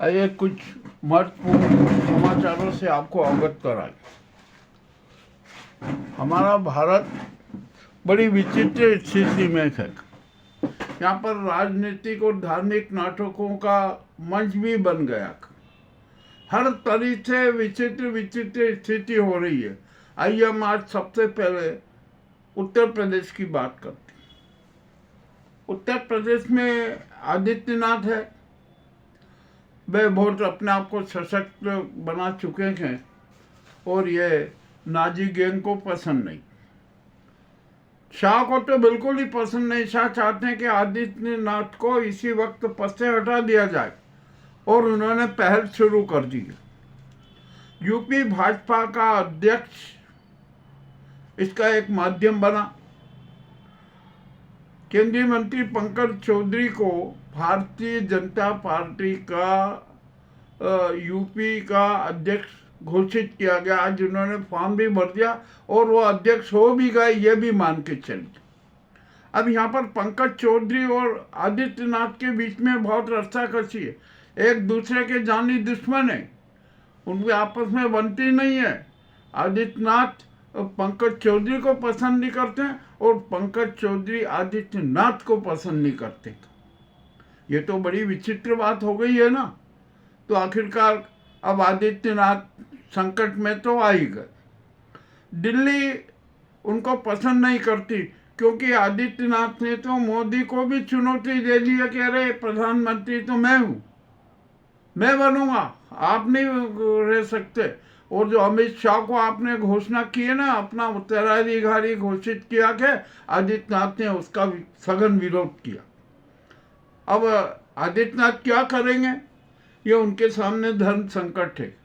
आइए कुछ महत्वपूर्ण समाचारों से आपको अवगत कराएं। हमारा भारत बड़ी विचित्र स्थिति में है। यहाँ पर राजनीतिक और धार्मिक नाटकों का मंच भी बन गया। हर तरीके से विचित्र विचित्र स्थिति हो रही है। आइए हम आज सबसे पहले उत्तर प्रदेश की बात करते हैं। उत्तर प्रदेश में आदित्यनाथ है, वे बहुत अपने आप को सशक्त बना चुके हैं और ये नाजी गैंग को पसंद नहीं। शाह को तो बिल्कुल ही पसंद नहीं। शाह चाहते हैं कि आदित्यनाथ को इसी वक्त पद से हटा दिया जाए और उन्होंने पहल शुरू कर दी। यूपी भाजपा का अध्यक्ष इसका एक माध्यम बना। केंद्रीय मंत्री पंकज चौधरी को भारतीय जनता पार्टी का यूपी का अध्यक्ष घोषित किया गया। आज उन्होंने फॉर्म भी भर दिया और वो अध्यक्ष हो भी गए, ये भी मान के चलिए। अब यहाँ पर पंकज चौधरी और आदित्यनाथ के बीच में बहुत रस्साकसी है। एक दूसरे के जानी दुश्मन है, उनके आपस में बनती नहीं है। आदित्यनाथ पंकज चौधरी को पसंद नहीं करते और पंकज चौधरी आदित्यनाथ को पसंद नहीं करते। ये तो बड़ी विचित्र बात हो गई है ना। तो आखिरकार अब आदित्यनाथ संकट में तो आ ही गए। दिल्ली उनको पसंद नहीं करती क्योंकि आदित्यनाथ ने तो मोदी को भी चुनौती दे दी है कि अरे प्रधानमंत्री तो मैं हूँ, मैं बनूंगा, आप नहीं रह सकते। और जो अमित शाह को आपने घोषणा की है ना, अपना उत्तराधिकारी घोषित किया कि आदित्यनाथ ने उसका सघन विरोध किया। अब आदित्यनाथ क्या करेंगे, ये उनके सामने धर्म संकट है।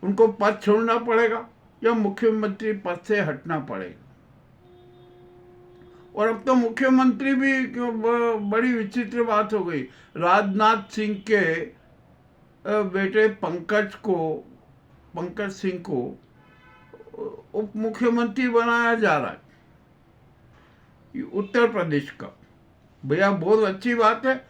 उनको पद छोड़ना पड़ेगा या मुख्यमंत्री पद से हटना पड़ेगा। और अब तो मुख्यमंत्री भी बड़ी विचित्र बात हो गई। राजनाथ सिंह के बेटे पंकज सिंह को उप मुख्यमंत्री बनाया जा रहा है उत्तर प्रदेश का। भैया बहुत अच्छी बात है।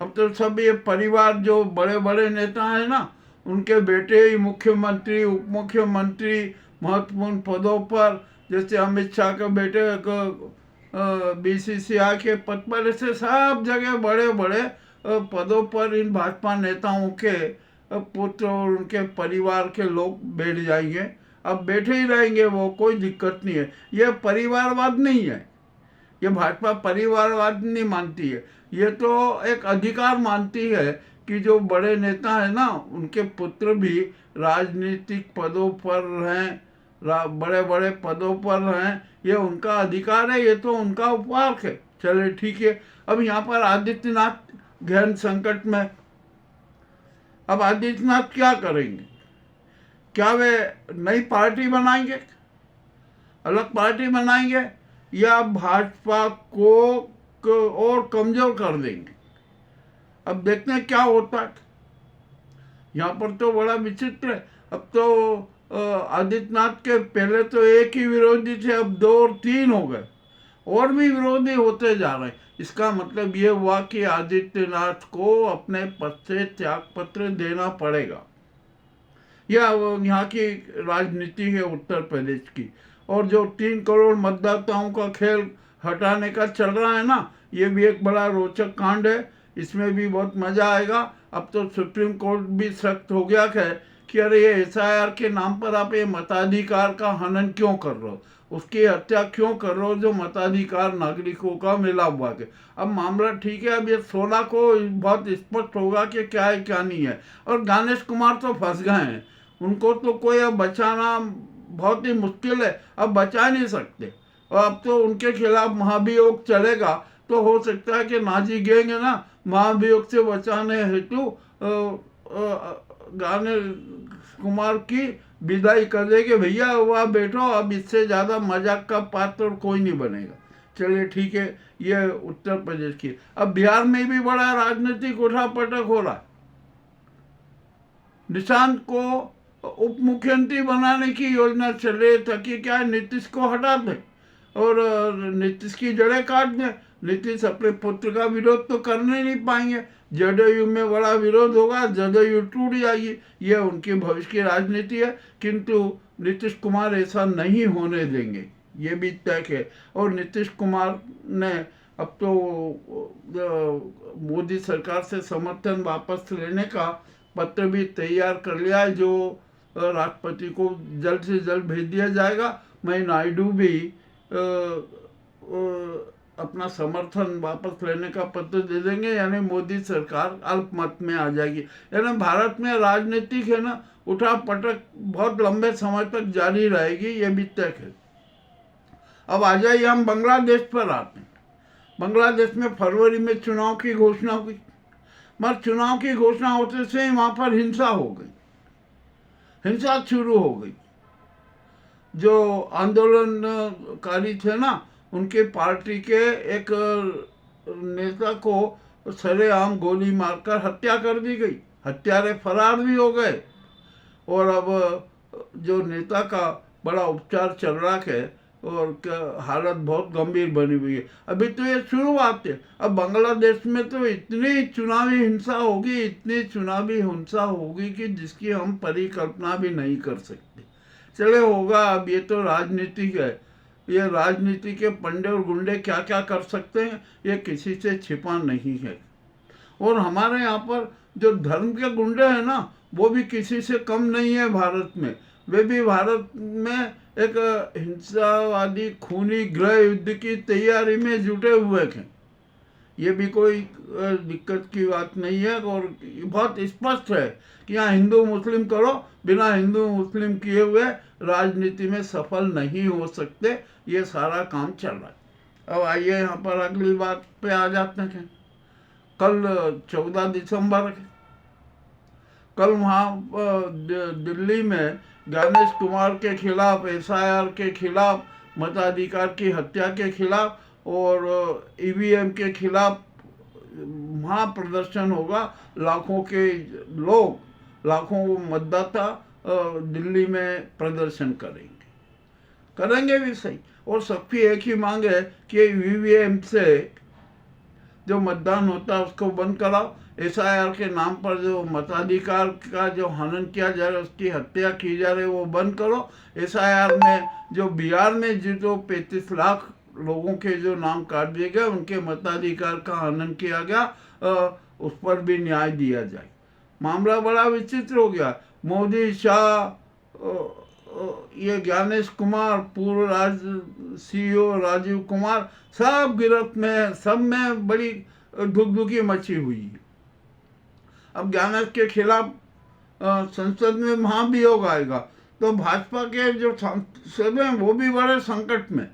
अब तो सब ये परिवार जो बड़े बड़े नेता हैं ना, उनके बेटे ही मुख्यमंत्री, उप मुख्यमंत्री, महत्वपूर्ण पदों पर, जैसे अमित शाह के बेटे बीसीसीआई के पद पर, ऐसे सब जगह बड़े बड़े पदों पर इन भाजपा नेताओं के पुत्र और उनके परिवार के लोग बैठ जाएंगे। अब बैठे ही रहेंगे वो, कोई दिक्कत नहीं है। ये परिवारवाद नहीं है, ये भाजपा परिवारवाद नहीं मानती है। ये तो एक अधिकार मानती है कि जो बड़े नेता है ना, उनके पुत्र भी राजनीतिक पदों पर रहें, बड़े बड़े पदों पर रहें, ये उनका अधिकार है, ये तो उनका उपहार है। चले ठीक है। अब यहाँ पर आदित्यनाथ गहन संकट में। अब आदित्यनाथ क्या करेंगे? क्या वे नई पार्टी बनाएंगे, अलग पार्टी बनाएंगे, या भाजपा को और कमजोर कर देंगे? अब देखते हैं क्या होता है। यहाँ पर तो बड़ा विचित्र है। अब तो आदित्यनाथ के पहले तो एक ही विरोधी थे, अब 2 और 3 हो गए, और भी विरोधी होते जा रहे हैं। इसका मतलब ये हुआ कि आदित्यनाथ को अपने पद से त्याग पत्र देना पड़ेगा। यह यहाँ की राजनीति है उत्तर प्रदेश की। और जो 3 करोड़ मतदाताओं का खेल हटाने का चल रहा है ना, ये भी एक बड़ा रोचक कांड है। इसमें भी बहुत मजा आएगा। अब तो सुप्रीम कोर्ट भी सख्त हो गया है कि अरे ये एसआईआर के नाम पर आप ये मताधिकार का हनन क्यों कर रहे हो, उसकी हत्या क्यों कर रहे हो जो मताधिकार नागरिकों का मिला हुआ है। अब मामला ठीक है, अब ये 16 को बहुत स्पष्ट होगा कि क्या है क्या नहीं है। और गणेश कुमार तो फंस गए हैं, उनको तो कोई अब बचाना बहुत ही मुश्किल है, अब बचा नहीं सकते। और अब तो उनके खिलाफ महाभियोग चलेगा, तो हो सकता है कि नाजी गैंग है ना, महाभियोग से बचाने हेतु गणेश कुमार की विदाई कर देंगे। भैया वह बैठो, अब इससे ज़्यादा मजाक का पात्र कोई नहीं बनेगा। चलिए ठीक है, ये उत्तर प्रदेश की। अब बिहार में भी बड़ा राजनीतिक उठापटक हो रहा है। निशांत को उप मुख्यमंत्री बनाने की योजना चल रही ताकि क्या नीतीश को हटा दें और नीतीश की जड़ें काट दें। नीतीश अपने पुत्र का विरोध तो करने नहीं पाएंगे, जदयू में बड़ा विरोध होगा, जदयू टूट जाएगी, ये उनकी भविष्य की राजनीति है। किंतु नीतीश कुमार ऐसा नहीं होने देंगे, ये भी तय है। और नीतीश कुमार ने अब तो मोदी सरकार से समर्थन वापस लेने का पत्र भी तैयार कर लिया है, जो राष्ट्रपति को जल्द से जल्द भेज दिया जाएगा। मैं नायडू भी अपना समर्थन वापस लेने का पत्र दे देंगे, यानी मोदी सरकार अल्पमत में आ जाएगी। यानी भारत में राजनीतिक है ना उठा पटक बहुत लंबे समय तक जारी रहेगी, ये भी तय है। अब आ जाइए हम बांग्लादेश पर आते हैं। बांग्लादेश में फरवरी में चुनाव की घोषणा हुई, मगर चुनाव की घोषणा होते से ही वहाँ पर हिंसा हो गई, हिंसा शुरू हो गई। जो आंदोलनकारी थे ना, उनके पार्टी के एक नेता को सरेआम गोली मारकर हत्या कर दी गई, हत्यारे फरार भी हो गए। और अब जो नेता का बड़ा उपचार चल रहा है और हालत बहुत गंभीर बनी हुई है। अभी तो ये शुरुआत है, अब बांग्लादेश में तो इतनी चुनावी हिंसा होगी, इतनी चुनावी हिंसा होगी कि जिसकी हम परिकल्पना भी नहीं कर सकते। चले होगा, अब ये तो राजनीति है, ये राजनीति के पंडे और गुंडे क्या क्या कर सकते हैं ये किसी से छिपा नहीं है। और हमारे यहाँ पर जो धर्म के गुंडे हैं ना, वो भी किसी से कम नहीं है भारत में। वे भी भारत में एक हिंसावादी खूनी गृह युद्ध की तैयारी में जुटे हुए थे। ये भी कोई दिक्कत की बात नहीं है। और बहुत स्पष्ट है कि यहाँ हिंदू मुस्लिम करो, बिना हिंदू मुस्लिम किए हुए राजनीति में सफल नहीं हो सकते। ये सारा काम चल रहा है। अब आइए यहाँ पर अगली बात पे आ जाते हैं। कल 14 दिसंबर है, कल वहाँ दिल्ली में ज्ञानेश कुमार के खिलाफ, एसआईआर के खिलाफ, मताधिकार की हत्या के खिलाफ और ईवीएम के खिलाफ वहाँ प्रदर्शन होगा। लाखों के लोग, लाखों मतदाता दिल्ली में प्रदर्शन करेंगे भी सही। और सबकी एक ही मांग है कि ईवीएम से जो मतदान होता है उसको बंद कराओ। एसआईआर के नाम पर जो मताधिकार का जो हनन किया जा रहा है, उसकी हत्या की जा रही है, वो बंद करो। एसआईआर में जो बिहार में जो 35 लाख लोगों के जो नाम काट दिए गए, उनके मताधिकार का हनन किया गया, उस पर भी न्याय दिया जाए। मामला बड़ा विचित्र हो गया। मोदी, शाह, ये ज्ञानेश कुमार, पूर्व सीईओ राजीव कुमार, सब गिरफ्त में, सब में बड़ी धुकधुकी मची हुई है। अब ज्ञानेश के खिलाफ संसद में महाभियोग आएगा, तो भाजपा के जो सांसद हैं वो भी बड़े संकट में।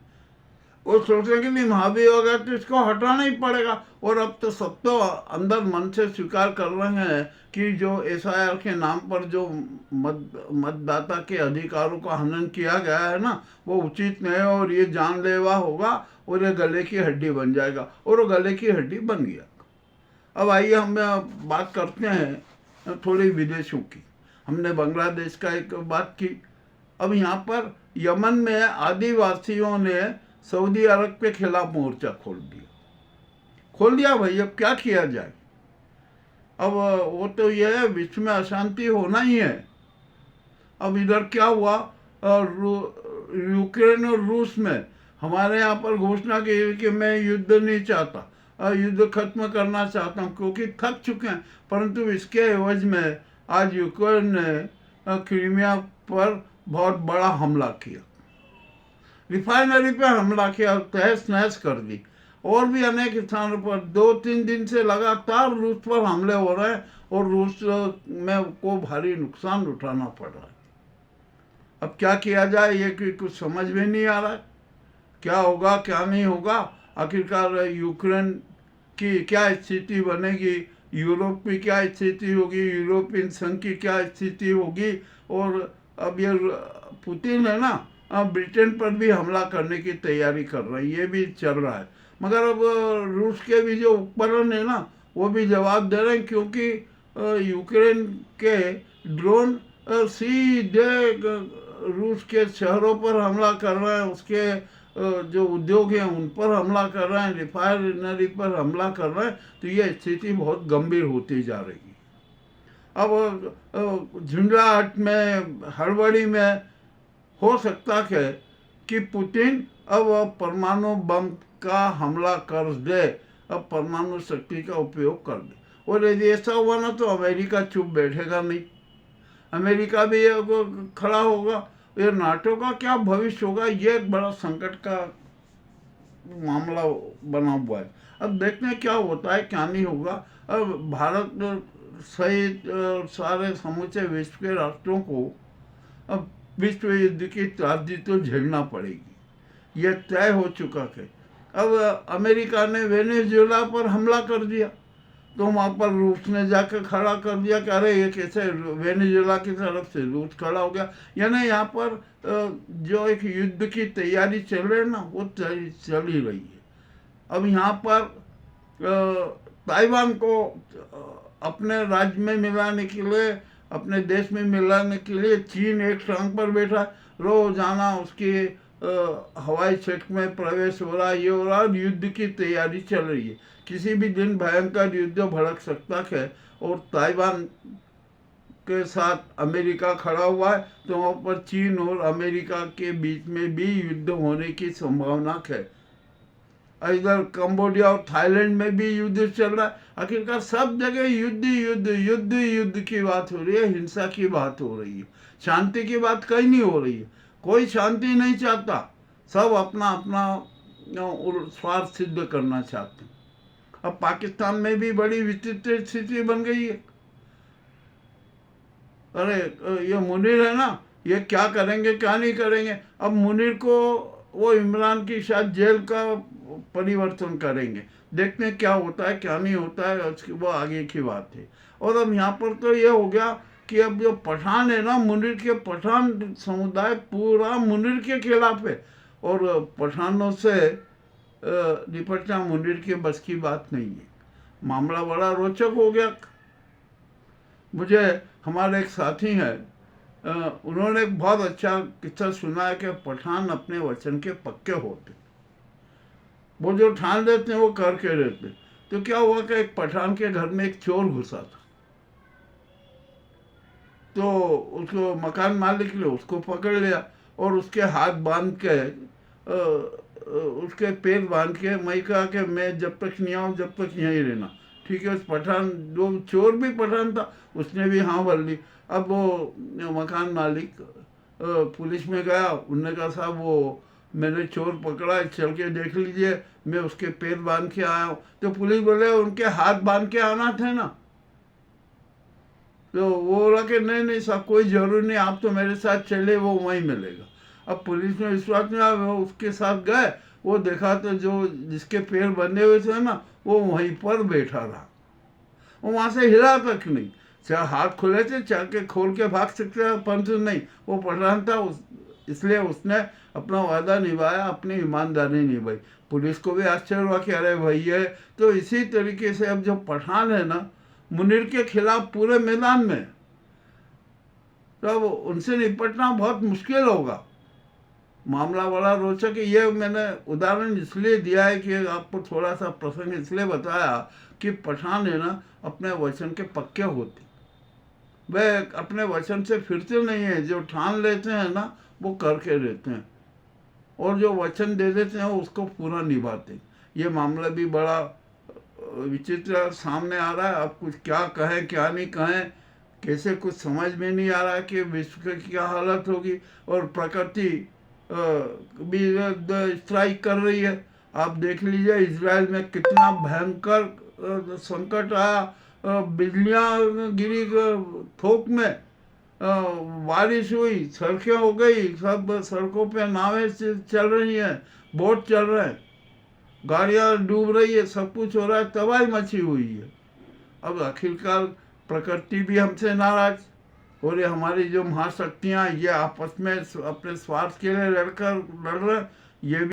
वो सोचने के लिए महाभियोग है तो इसको हटाना ही पड़ेगा। और अब तो सब तो अंदर मन से स्वीकार कर रहे हैं कि जो एसआईआर के नाम पर जो मतदाता के अधिकारों का हनन किया गया है ना, वो उचित नहीं है और ये जानलेवा होगा और ये गले की हड्डी बन जाएगा। और वो गले की हड्डी बन गया। अब आइए हम बात करते हैं थोड़ी विदेशों की। हमने बांग्लादेश का एक बात की। अब यहाँ पर यमन में आदिवासियों ने सऊदी अरब के खिलाफ मोर्चा खोल दिया भाई। अब क्या किया जाए? अब वो तो ये है, विश्व में अशांति होना ही है। अब इधर क्या हुआ, यूक्रेन और रूस में हमारे यहाँ पर घोषणा की कि मैं युद्ध नहीं चाहता, युद्ध खत्म करना चाहता हूँ क्योंकि थक चुके हैं। परंतु इसके एवज में आज यूक्रेन ने क्रीमिया पर बहुत बड़ा हमला किया, रिफाइनरी पे हमला किया, तहस नहस कर दी। और भी अनेक स्थानों पर 2-3 दिन से लगातार रूस पर हमले हो रहे हैं और रूस में को भारी नुकसान उठाना पड़ रहा है। अब क्या किया जाए ये कि कुछ समझ में नहीं आ रहा है, क्या होगा क्या नहीं होगा। आखिरकार यूक्रेन की क्या स्थिति बनेगी, यूरोप की क्या स्थिति होगी, यूरोपियन संघ की क्या स्थिति होगी। और अब ये पुतिन है ना, ब्रिटेन पर भी हमला करने की तैयारी कर रहा है, ये भी चल रहा है। मगर अब रूस के भी जो उपकरण है ना, वो भी जवाब दे रहे हैं, क्योंकि यूक्रेन के ड्रोन सीधे रूस के शहरों पर हमला कर रहे हैं, उसके जो उद्योग हैं उन पर हमला कर रहे हैं, रिफाइनरी पर हमला कर रहे हैं, तो ये स्थिति बहुत गंभीर होती जा रही है। अब झुंझलाहट में, हड़बड़ी में हो सकता है कि पुतिन अब परमाणु बम का हमला कर दे, अब परमाणु शक्ति का उपयोग कर दे। और यदि ऐसा हुआ ना तो अमेरिका चुप बैठेगा नहीं, अमेरिका भी खड़ा होगा। ये नाटो का क्या भविष्य होगा, ये एक बड़ा संकट का मामला बना हुआ है। अब देखते हैं क्या होता है क्या नहीं होगा। अब भारत सहित सारे समूचे विश्व के राष्ट्रों को अब विश्व युद्ध की त्रासदी तो झेलना पड़ेगी, यह तय हो चुका है। अब अमेरिका ने वेनेजुएला पर हमला कर दिया, तो वहाँ पर रूस ने जाकर खड़ा कर दिया कि अरे ये कैसे, वेनेजुएला की तरफ से रूस खड़ा हो गया। यानी यहाँ पर जो एक युद्ध की तैयारी चल रही है ना, वो चल ही रही है। अब यहाँ पर ताइवान को अपने राज्य में मिलाने के लिए, अपने देश में मिलाने के लिए चीन एक टांग पर बैठा है। रोजाना उसकी हवाई क्षेत्र में प्रवेश हो रहा है, ये हो रहा है, युद्ध की तैयारी चल रही है। किसी भी दिन भयंकर युद्ध भड़क सकता है। और ताइवान के साथ अमेरिका खड़ा हुआ है, तो वहाँ पर चीन और अमेरिका के बीच में भी युद्ध होने की संभावना है। इधर कंबोडिया और थाईलैंड में भी युद्ध चल रहा है। आखिरकार सब जगह युद्ध युद्ध युद्ध युद्ध की बात हो रही है, हिंसा की बात हो रही है, शांति की बात कहीं नहीं हो रही है। कोई शांति नहीं चाहता, सब अपना अपना स्वार्थ सिद्ध करना चाहते हैं। अब पाकिस्तान में भी बड़ी विचित्र स्थिति बन गई है। अरे ये मुनीर है ना, ये क्या करेंगे क्या नहीं करेंगे। अब मुनीर को वो इमरान की शायद जेल का परिवर्तन करेंगे, देखते हैं क्या होता है क्या नहीं होता है, उसकी वो आगे की बात है। और अब यहाँ पर तो ये हो गया कि अब जो पठान है ना, मुनीर के पठान समुदाय पूरा मुनीर के खिलाफ है, और पठानों से निपटना मुनीर के बस की बात नहीं है। मामला बड़ा रोचक हो गया। मुझे हमारे एक साथी हैं, उन्होंने एक बहुत अच्छा किस्सा सुना है कि पठान अपने वचन के पक्के होते, वो जो ठान लेते हैं वो करके रहते। तो क्या हुआ कि एक पठान के घर में एक चोर घुसा था, तो उसको मकान मालिक ने उसको पकड़ लिया और उसके हाथ बांध के उसके पैर बांध के, मैं कहा कि मैं जब तक नहीं आऊँ जब तक यहीं रहना। ठीक है, उस पठान, जो चोर भी पठान था, उसने भी हाँ भर ली। अब वो मकान मालिक पुलिस में गया, उनने कहा साहब वो मैंने चोर पकड़ा है, चल के देख लीजिए, मैं उसके पैर बांध के आया हूँ। तो पुलिस बोले उनके हाथ बांध के आना थे ना। तो वो बोला कि नहीं नहीं साहब कोई ज़रूरी नहीं, आप तो मेरे साथ चले, वो वहीं मिलेगा। अब पुलिस में विश्वास नहीं आया, वो उसके साथ गए, वो देखा तो जो जिसके पैर बंधे हुए थे ना, वो वहीं पर बैठा रहा, वो वहाँ से हिला तक नहीं। चाहे हाथ खुले थे, चाहे के खोल के भाग सकते थे, परंतु नहीं, वो पठान था, इसलिए उसने अपना वादा निभाया, अपनी ईमानदारी निभाई। पुलिस को भी आश्चर्य हुआ कि अरे भाई है। तो इसी तरीके से अब जो पठान है ना मुनीर के खिलाफ पूरे मैदान में, तो अब उनसे निपटना बहुत मुश्किल होगा। मामला बड़ा रोचक है। ये मैंने उदाहरण इसलिए दिया है कि आपको थोड़ा सा प्रसंग इसलिए बताया कि पठान है ना अपने वचन के पक्के होते, वे अपने वचन से फिरते नहीं है। जो ठान लेते हैं ना वो करके रहते हैं, और जो वचन दे देते हैं उसको पूरा निभाते हैं। ये मामला भी बड़ा विचित्र सामने आ रहा है। अब कुछ क्या कहें क्या नहीं कहें, कैसे कुछ समझ में नहीं आ रहा है कि विश्व की क्या हालत होगी। और प्रकृति भी स्ट्राइक कर रही है। आप देख लीजिए इजराइल में कितना भयंकर संकट आया, बिजलियां गिरी थोक में, बारिश हुई, सड़कें हो गई, सब सड़कों पे नावें चल रही हैं, बोट चल रहे हैं, गाड़ियां डूब रही है, सब कुछ हो रहा है, तबाही मची हुई है। अब आखिरकार प्रकृति भी हमसे नाराज, और ये हमारी जो महाशक्तियाँ ये आपस में अपने स्वार्थ के लिए लड़ रहे हैं, ये भी